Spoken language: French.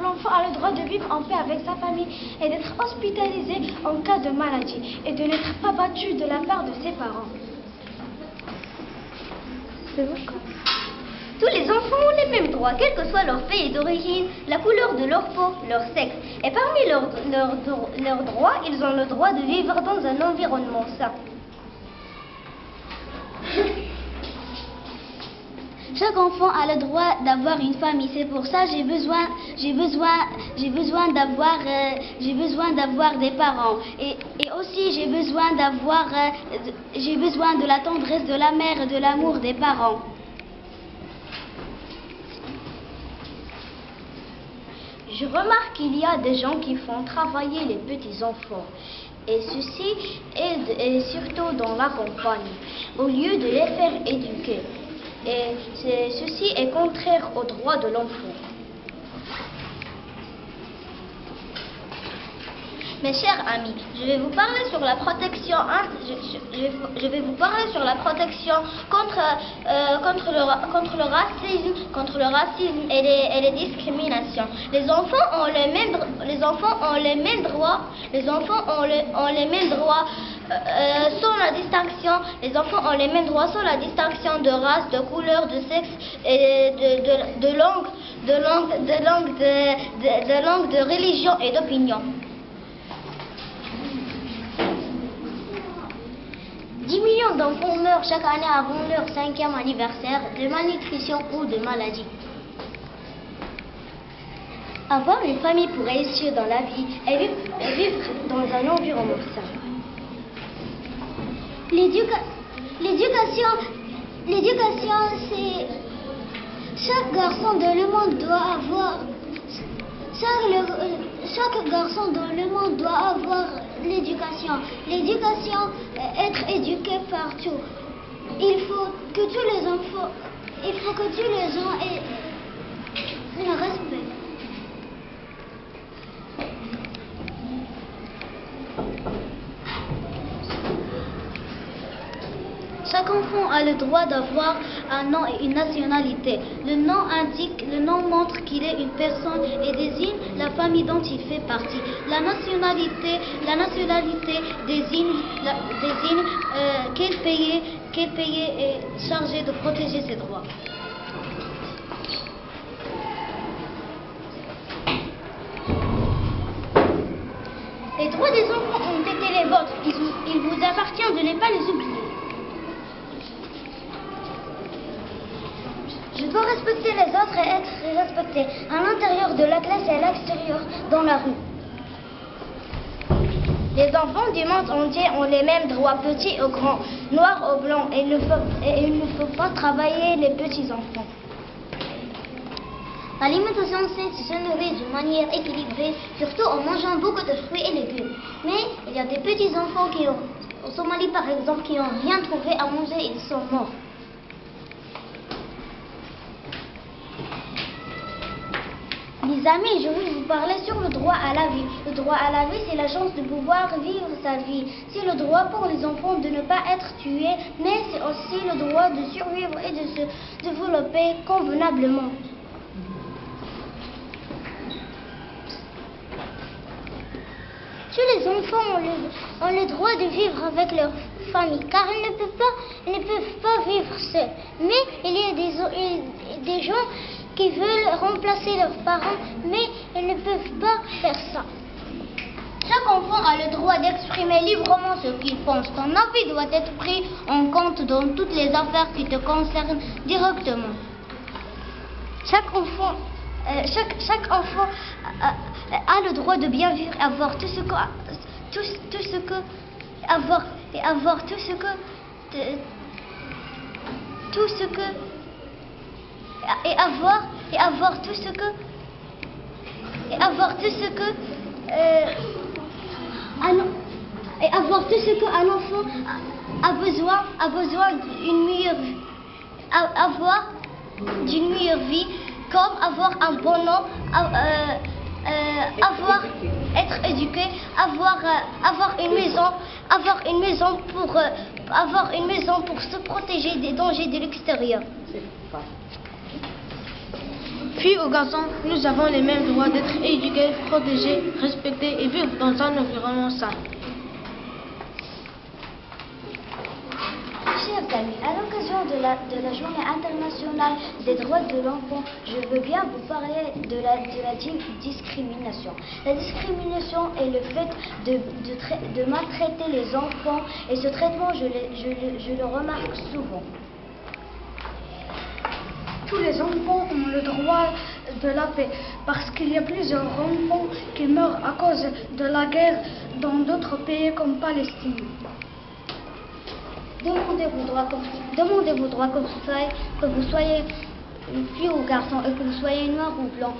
L'enfant a le droit de vivre en paix avec sa famille et d'être hospitalisé en cas de maladie et de n'être pas battu de la part de ses parents. C'est bon. Tous les enfants ont les mêmes droits, quel que soit leur pays d'origine, la couleur de leur peau, leur sexe. Et parmi leurs droits, ils ont le droit de vivre dans un environnement sain. Chaque enfant a le droit d'avoir une famille. C'est pour ça que j'ai besoin d'avoir des parents. Et aussi j'ai besoin de la tendresse de la mère et de l'amour des parents. Je remarque qu'il y a des gens qui font travailler les petits-enfants. Et ceci est surtout dans la campagne, au lieu de les faire éduquer. Et ceci est contraire aux droits de l'enfant. Mes chers amis, je vais vous parler sur la protection. Je vais vous parler sur la protection contre le racisme et les discriminations. Les enfants ont les mêmes droits. Les enfants ont les mêmes droits sans la distinction. Les enfants ont les mêmes droits sans la distinction de race, de couleur, de sexe et de langue, de religion et d'opinion. 10 millions d'enfants meurent chaque année avant leur 5e anniversaire de malnutrition ou de maladie. Avoir une famille pour réussir dans la vie et vivre dans un environnement sain. L'éducation, c'est... Chaque garçon dans le monde doit avoir... Chaque garçon dans le monde doit avoir l'éducation. L'éducation, être éduqué partout. Il faut que tous les enfants aient le respect. Chaque enfant a le droit d'avoir un nom et une nationalité. Le nom montre qu'il est une personne et désigne la famille dont il fait partie. La nationalité désigne quel pays est chargé de protéger ses droits. Les droits des enfants ont été les vôtres. Il vous appartient de ne pas les oublier. Je dois respecter les autres et être respecté à l'intérieur de la classe et à l'extérieur, dans la rue. Les enfants du monde entier ont les mêmes droits, petits ou grands, noirs ou blancs, et il ne faut pas travailler les petits-enfants. L'alimentation saine, c'est se nourrir d'une manière équilibrée, surtout en mangeant beaucoup de fruits et légumes. Mais il y a des petits-enfants au Somalie par exemple, qui n'ont rien trouvé à manger et ils sont morts. Les amis, je vais vous parler sur le droit à la vie. Le droit à la vie, c'est la chance de pouvoir vivre sa vie. C'est le droit pour les enfants de ne pas être tués, mais c'est aussi le droit de survivre et de se développer convenablement. Tous les enfants ont le droit de vivre avec leur famille, car ils ne peuvent pas vivre seuls. Mais il y a des gens qui veulent remplacer leurs parents, mais ils ne peuvent pas faire ça. Chaque enfant a le droit d'exprimer librement ce qu'il pense. Ton avis doit être pris en compte dans toutes les affaires qui te concernent directement. Chaque enfant a le droit de bien vivre, avoir tout ce qu'un enfant a besoin d'une meilleure vie. Avoir d'une meilleure vie, comme avoir un bon nom, être éduqué, avoir une maison pour se protéger des dangers de l'extérieur. Filles ou garçons, nous avons les mêmes droits d'être éduqués, protégés, respectés et vivre dans un environnement sain. Chers amis, à l'occasion de la Journée internationale des droits de l'enfant, je veux bien vous parler de la discrimination. La discrimination est le fait de maltraiter les enfants et ce traitement, je le remarque souvent. Tous les enfants ont le droit de la paix parce qu'il y a plusieurs enfants qui meurent à cause de la guerre dans d'autres pays comme Palestine. Demandez vos droits que vous soyez une fille ou garçon, et que vous soyez noir ou blanc,